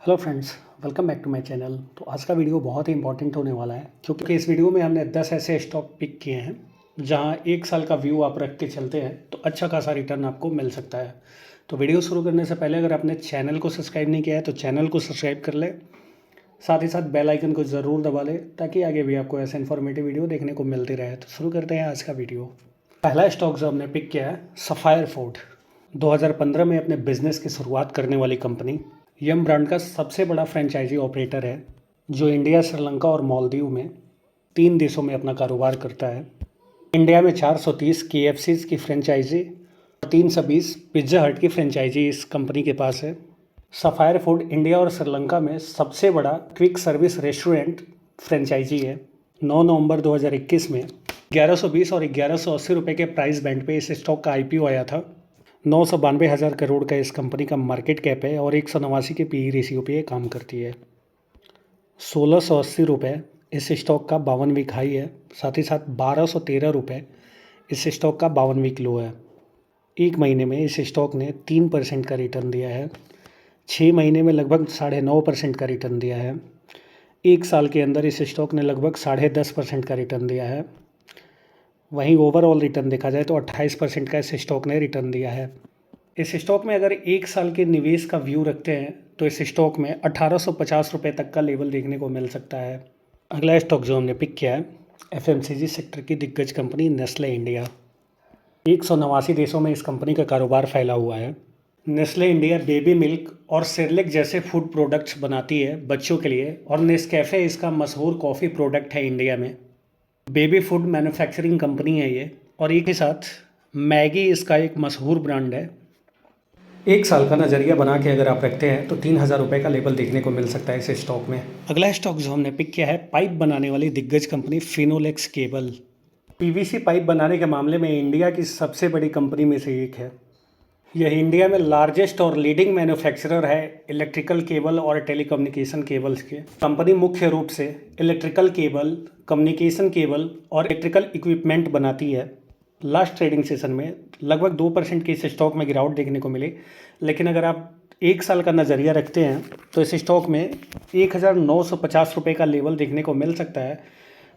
Hello friends, welcome back to my channel. तो आज का वीडियो बहुत ही इंपॉर्टेंट होने वाला है क्योंकि इस वीडियो में हमने 10 ऐसे स्टॉक पिक किए हैं जहां एक साल का व्यू आप रख के चलते हैं तो अच्छा खासा रिटर्न आपको मिल सकता है। तो वीडियो शुरू करने से पहले अगर आपने चैनल को सब्सक्राइब नहीं किया है तो चैनल को सब्सक्राइब कर ले, साथ ही साथ बेल आइकन को ज़रूर दबा ले ताकि आगे भी आपको ऐसे इन्फॉर्मेटिव वीडियो देखने को मिलती रहे। तो शुरू करते हैं आज का वीडियो। पहला स्टॉक जो हमने पिक किया है सफ़ायर फूड। 2015 में अपने बिजनेस की शुरुआत करने वाली कंपनी यम ब्रांड का सबसे बड़ा फ्रेंचाइजी ऑपरेटर है जो इंडिया, श्रीलंका और मालदीव में 3 देशों में अपना कारोबार करता है। इंडिया में 430 KFCs की फ्रेंचाइजी और 320 पिज्ज़ा हट की फ्रेंचाइजी इस कंपनी के पास है। सफ़ायर फूड इंडिया और श्रीलंका में सबसे बड़ा क्विक सर्विस रेस्टोरेंट फ्रेंचाइजी है। 9 नवंबर 2021 में 1120 और 1180 रुपये के प्राइस बैंड पे इस स्टॉक का IPO आया था। 992,000 करोड़ का इस कंपनी का मार्केट कैप है और 189 के PE रेशियो पे ये काम करती है। 1680 रुपये इस स्टॉक का 52 वीक हाई है, साथ ही साथ 1213 रुपये इस स्टॉक का 52 वीक लो है। एक महीने में इस स्टॉक ने 3% का रिटर्न दिया है, 6 महीने में लगभग 9.5% का रिटर्न दिया है, एक साल के अंदर इस स्टॉक ने लगभग 10.5% का रिटर्न दिया है। वहीं ओवरऑल रिटर्न देखा जाए तो 28% का इस स्टॉक ने रिटर्न दिया है। इस स्टॉक में अगर एक साल के निवेश का व्यू रखते हैं तो इस स्टॉक में 1850 रुपये तक का लेवल देखने को मिल सकता है। अगला स्टॉक जो हमने पिक किया है FMCG सेक्टर की दिग्गज कंपनी नेस्ले इंडिया। 189 देशों में इस कंपनी का कारोबार फैला हुआ है। नेस्ले इंडिया बेबी मिल्क और सेरेलैक जैसे फूड प्रोडक्ट्स बनाती है बच्चों के लिए, और नेस्कैफ़े इसका मशहूर कॉफ़ी प्रोडक्ट है इंडिया में। बेबी फूड मैन्युफैक्चरिंग कंपनी है ये, और एक ही साथ मैगी इसका एक मशहूर ब्रांड है। एक साल का नज़रिया बना के अगर आप रखते हैं तो 3,000 रुपये का लेवल देखने को मिल सकता है इस स्टॉक में। अगला स्टॉक जो हमने पिक किया है पाइप बनाने वाली दिग्गज company Finolex cable. PVC pipe बनाने के मामले में इंडिया की सबसे बड़ी कंपनी में से एक है। यह इंडिया में लार्जेस्ट और लीडिंग मैन्युफैक्चरर है इलेक्ट्रिकल केबल और टेलीकम्युनिकेशन केबल्स के। कंपनी मुख्य रूप से इलेक्ट्रिकल केबल, कम्युनिकेशन केबल और इलेक्ट्रिकल इक्विपमेंट बनाती है। लास्ट ट्रेडिंग सेशन में लगभग 2% की इस स्टॉक में गिरावट देखने को मिली, लेकिन अगर आप एक साल का नज़रिया रखते हैं तो इस स्टॉक में 1,950 रुपये का लेवल देखने को मिल सकता है।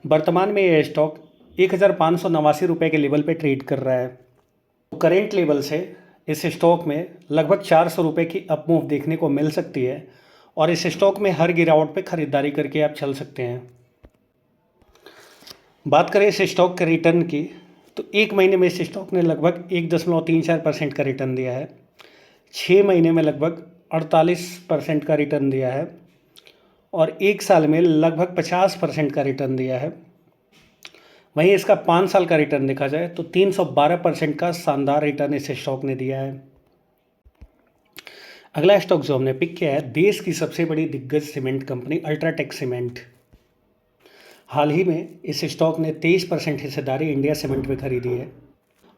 वर्तमान में यह स्टॉक 1,589 रुपये के लेवल पे ट्रेड कर रहा है। तो करेंट लेवल से इस स्टॉक में लगभग 400 रुपये की अप मूव देखने को मिल सकती है, और इस स्टॉक में हर गिरावट पे खरीदारी करके आप चल सकते हैं। बात करें इस स्टॉक के रिटर्न की तो एक महीने में इस स्टॉक ने लगभग 1.34% का रिटर्न दिया है, 6 महीने में लगभग 48% का रिटर्न दिया है, और एक साल में लगभग 50% का रिटर्न दिया है। वहीं इसका 5 साल का रिटर्न देखा जाए तो 312% का शानदार रिटर्न इस स्टॉक ने दिया है। अगला स्टॉक जो हमने पिक किया है देश की सबसे बड़ी दिग्गज सीमेंट कंपनी अल्ट्राटेक सीमेंट। हाल ही में इस स्टॉक ने 23% हिस्सेदारी इंडिया सीमेंट में खरीदी है,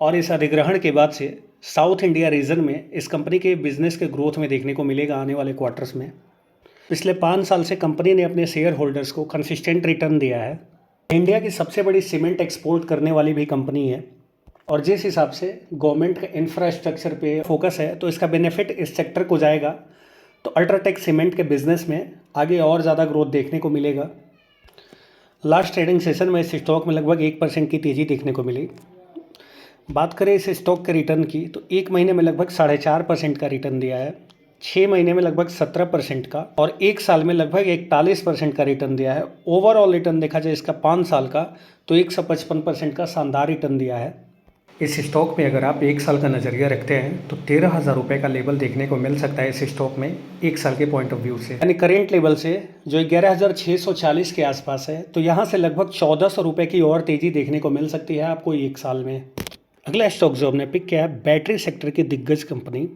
और इस अधिग्रहण के बाद से साउथ इंडिया रीजन में इस कंपनी के बिजनेस के ग्रोथ में देखने को मिलेगा आने वाले क्वार्टर्स में। पिछले 5 साल से कंपनी ने अपने शेयर होल्डर्स को कंसिस्टेंट रिटर्न दिया है। इंडिया की सबसे बड़ी सीमेंट एक्सपोर्ट करने वाली भी कंपनी है, और जिस हिसाब से गवर्नमेंट का इंफ्रास्ट्रक्चर पे फोकस है तो इसका बेनिफिट इस सेक्टर को जाएगा। तो अल्ट्राटेक सीमेंट के बिजनेस में आगे और ज़्यादा ग्रोथ देखने को मिलेगा। लास्ट ट्रेडिंग सेशन में इस स्टॉक में लगभग 1% की तेज़ी देखने को मिली। बात करें इस स्टॉक के रिटर्न की तो एक महीने में लगभग 4.5% का रिटर्न दिया है, 6 महीने में लगभग 17% का, और एक साल में लगभग 41% का रिटर्न दिया है। ओवरऑल रिटर्न देखा जाए इसका 5 साल का तो 155% का शानदार रिटर्न दिया है। इस स्टॉक में अगर आप एक साल का नज़रिया रखते हैं तो 13,000 रुपये का लेवल देखने को मिल सकता है इस स्टॉक में एक साल के पॉइंट ऑफ व्यू से, यानी करेंट लेवल से जो 11,640 के आसपास है, तो यहाँ से लगभग 1,400 रुपये की और तेज़ी देखने को मिल सकती है आपको एक साल में। अगला स्टॉक जो हमने पिक किया है बैटरी सेक्टर की दिग्गज कंपनी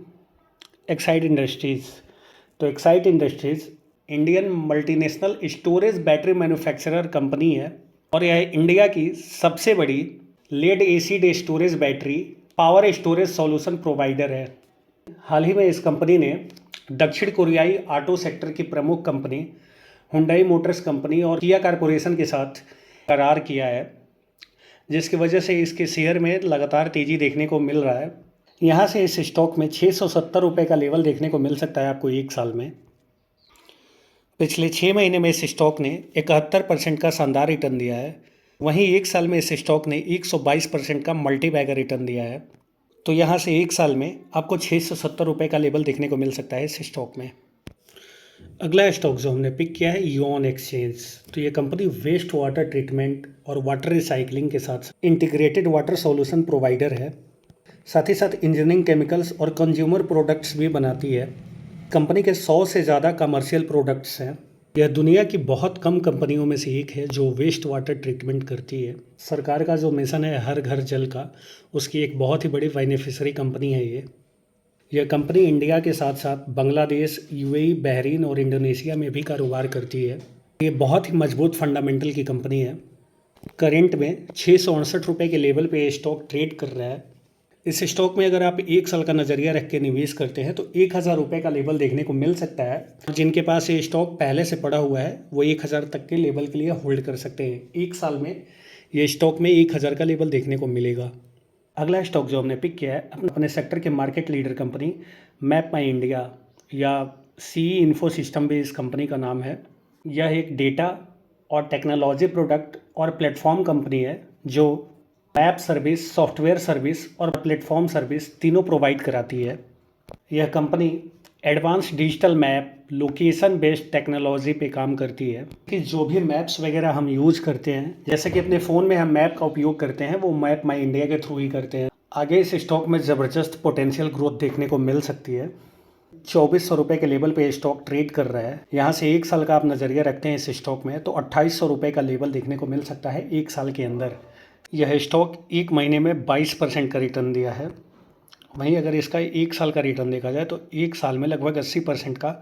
एक्साइड इंडस्ट्रीज़। तो Exide industries Indian multinational storage battery manufacturer company है, और यह इंडिया की सबसे बड़ी lead acid storage battery power storage solution provider है। हाल ही में इस कंपनी ने दक्षिण कोरियाई ऑटो सेक्टर की प्रमुख कंपनी हुंडई मोटर्स कंपनी और किया कारपोरेशन के साथ करार किया है, जिसकी वजह से इसके शेयर में लगातार तेज़ी देखने को मिल रहा है। यहाँ से इस स्टॉक में 670 रुपये का लेवल देखने को मिल सकता है आपको एक साल में। पिछले 6 महीने में इस स्टॉक ने 71% का शानदार रिटर्न दिया है। वहीं एक साल में इस स्टॉक ने 122% का मल्टी बैगर रिटर्न दिया है। तो यहाँ से एक साल में आपको 670 रुपये का लेवल देखने को मिल सकता है इस स्टॉक में। अगला स्टॉक जो हमने पिक किया है इओन एक्सचेंज। तो ये कंपनी वेस्ट वाटर ट्रीटमेंट और वाटर रिसाइकलिंग के साथ इंटीग्रेटेड वाटर सॉल्यूशन प्रोवाइडर है। साथ ही साथ इंजीनियरिंग केमिकल्स और कंज्यूमर प्रोडक्ट्स भी बनाती है। कंपनी के 100 से ज़्यादा कमर्शियल प्रोडक्ट्स हैं। यह दुनिया की बहुत कम कंपनियों में से एक है जो वेस्ट वाटर ट्रीटमेंट करती है। सरकार का जो मिशन है हर घर जल का, उसकी एक बहुत ही बड़ी बेनिफिशियरी कंपनी है ये। यह कंपनी इंडिया के साथ साथ बांग्लादेश, यूएई, बहरीन और इंडोनेशिया में भी कारोबार करती है। ये बहुत ही मजबूत फंडामेंटल की कंपनी है। करेंट में 668 रुपये के लेवल पे ये स्टॉक ट्रेड कर रहा है। इस स्टॉक में अगर आप एक साल का नज़रिया रख के निवेश करते हैं तो 1000 रुपये का लेवल देखने को मिल सकता है। जिनके पास ये स्टॉक पहले से पड़ा हुआ है वो 1000 तक के लेवल के लिए होल्ड कर सकते हैं। एक साल में ये स्टॉक में 1000 का लेवल देखने को मिलेगा। अगला स्टॉक जो हमने पिक किया है अपने सेक्टर के मार्केट लीडर कंपनी मैप माई इंडिया या सी इन्फो सिस्टम भी इस कंपनी का नाम है। यह एक डेटा और टेक्नोलॉजी प्रोडक्ट और प्लेटफॉर्म कंपनी है जो मैप सर्विस, सॉफ्टवेयर सर्विस और प्लेटफॉर्म सर्विस तीनों प्रोवाइड कराती है। यह company advance digital map, location based technology पे काम करती है कि जो भी मैप्स वगैरह हम यूज करते हैं, जैसे कि अपने फ़ोन में हम मैप का उपयोग करते हैं, वो मैप माई इंडिया के थ्रू ही करते हैं। आगे इस स्टॉक में ज़बरदस्त पोटेंशियल ग्रोथ देखने को मिल सकती है। 2400 रुपये के लेवल पे स्टॉक ट्रेड कर रहा है। यहाँ से एक साल का आप नज़रिया रखते हैं इस स्टॉक में तो 2800 रुपये का लेवल देखने को मिल सकता है एक साल के अंदर। यह स्टॉक एक महीने में 22% का रिटर्न दिया है। वहीं अगर इसका एक साल का रिटर्न देखा जाए तो एक साल में लगभग 80% का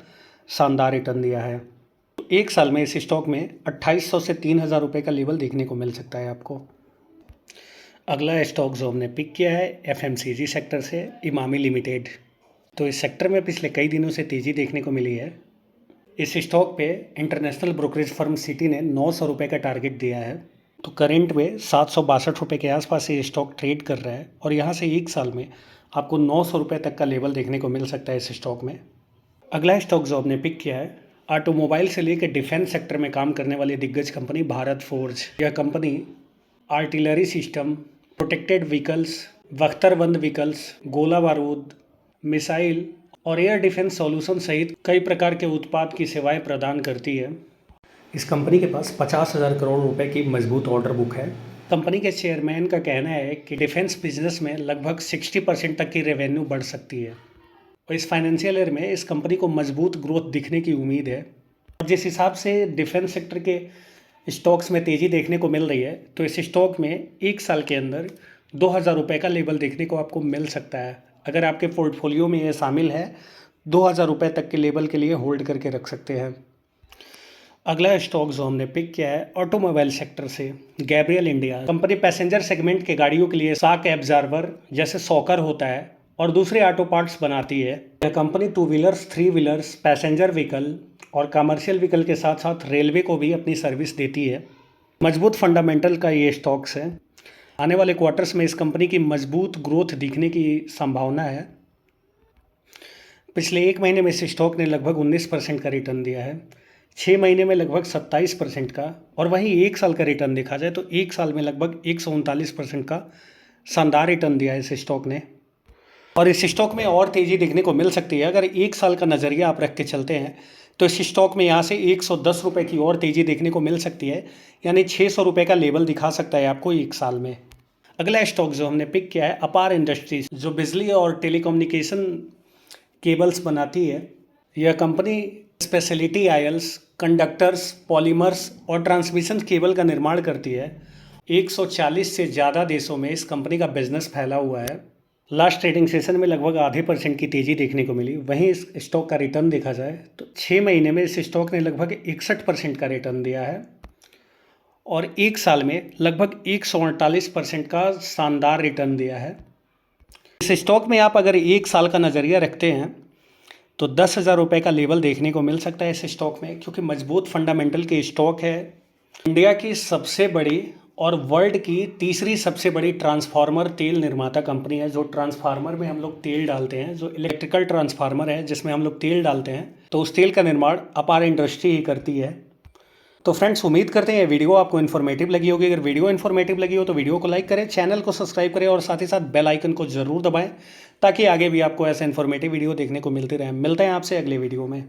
शानदार रिटर्न दिया है। तो एक साल में इस स्टॉक में 2800 से 3000 रुपये का लेवल देखने को मिल सकता है आपको। अगला स्टॉक जो हमने पिक किया है एफएमसीजी सेक्टर से इमामी लिमिटेड। तो इस सेक्टर में पिछले कई दिनों से तेज़ी देखने को मिली है। इस स्टॉक पे इंटरनेशनल ब्रोकरेज फर्म सिटी ने 900 रुपये का टारगेट दिया है। तो करेंट में 762 रुपये के आसपास ये स्टॉक ट्रेड कर रहा है और यहाँ से एक साल में आपको 900 रुपये तक का लेवल देखने को मिल सकता है इस स्टॉक में। अगला स्टॉक जो आपने पिक किया है ऑटोमोबाइल से लेकर डिफेंस सेक्टर में काम करने वाली दिग्गज कंपनी भारत फोर्ज। यह company artillery system, protected vehicles, बख्तरबंद व्हीकल्स, गोला बारूद, मिसाइल और एयर डिफेंस सॉल्यूशन सहित कई प्रकार के उत्पाद की सेवाएं प्रदान करती है। इस कंपनी के पास 50,000 करोड़ रुपए की मजबूत ऑर्डर बुक है। कंपनी के चेयरमैन का कहना है कि डिफेंस बिजनेस में लगभग 60% तक की रेवेन्यू बढ़ सकती है और इस फाइनेंशियल ईयर में इस कंपनी को मजबूत ग्रोथ दिखने की उम्मीद है। और जिस हिसाब से डिफेंस सेक्टर के स्टॉक्स में तेज़ी देखने को मिल रही है तो इस स्टॉक में एक साल के अंदर 2000 रुपये का लेवल देखने को आपको मिल सकता है। अगर आपके पोर्टफोलियो में ये शामिल है 2000 रुपये तक के लेवल के लिए होल्ड करके रख सकते हैं। अगला स्टॉक जो हमने पिक किया है ऑटोमोबाइल सेक्टर से Gabriel India. Company passenger segment के गाड़ियों के लिए शॉक एब्जॉर्बर जैसे शॉकर होता है और दूसरे ऑटो पार्ट्स बनाती है। यह company 2 wheelers, 3 wheelers, passenger vehicle और कमर्शियल व्हीकल के साथ साथ रेलवे को भी अपनी सर्विस देती है। मजबूत फंडामेंटल का ये स्टॉक्स है। आने वाले क्वार्टर्स में इस कंपनी की मजबूत ग्रोथ दिखने की संभावना है। पिछले एक महीने में इस स्टॉक ने लगभग 19% का रिटर्न दिया है, 6 महीने में लगभग 27% का, और वहीं एक साल का रिटर्न देखा जाए तो एक साल में लगभग 139% का शानदार रिटर्न दिया है इस स्टॉक ने। और इस स्टॉक में और तेज़ी देखने को मिल सकती है। अगर एक साल का नज़रिया आप रख के चलते हैं तो इस स्टॉक में यहाँ से 110 रुपये की और तेज़ी देखने को मिल सकती है, यानी 600 रुपये का लेवल दिखा सकता है आपको एक साल में। अगला स्टॉक जो हमने पिक किया है अपार इंडस्ट्रीज, जो बिजली और टेलीकम्युनिकेशन केबल्स बनाती है। यह company speciality oils, conductors, polymers और ट्रांसमिशन केबल का निर्माण करती है। 140 से ज़्यादा देशों में इस कंपनी का बिजनेस फैला हुआ है। लास्ट ट्रेडिंग सेशन में लगभग आधे % की तेज़ी देखने को मिली। वहीं इस स्टॉक का रिटर्न देखा जाए तो 6 महीने में इस स्टॉक ने लगभग 61% का रिटर्न दिया है और एक साल में लगभग 148% का शानदार रिटर्न दिया है। इस स्टॉक में आप अगर एक साल का नज़रिया रखते हैं तो 10,000 रुपये का लेवल देखने को मिल सकता है इस स्टॉक में, क्योंकि मजबूत फंडामेंटल के स्टॉक है। इंडिया की सबसे बड़ी और वर्ल्ड की तीसरी सबसे बड़ी ट्रांसफार्मर तेल निर्माता कंपनी है। जो ट्रांसफार्मर में हम लोग तेल डालते हैं, जो इलेक्ट्रिकल ट्रांसफार्मर है जिसमें हम लोग तेल डालते हैं, तो उस तेल का निर्माण अपार इंडस्ट्री ही करती है। तो फ्रेंड्स, उम्मीद करते हैं ये वीडियो आपको इन्फॉर्मेटिव लगी होगी। अगर वीडियो इन्फॉर्मेटिव लगी हो तो वीडियो को लाइक करें, चैनल को सब्सक्राइब करें और साथ ही साथ बेल आइकन को जरूर दबाएं ताकि आगे भी आपको ऐसा इन्फॉर्मेटिव वीडियो देखने को मिलते रहे। मिलते हैं आपसे अगले वीडियो में।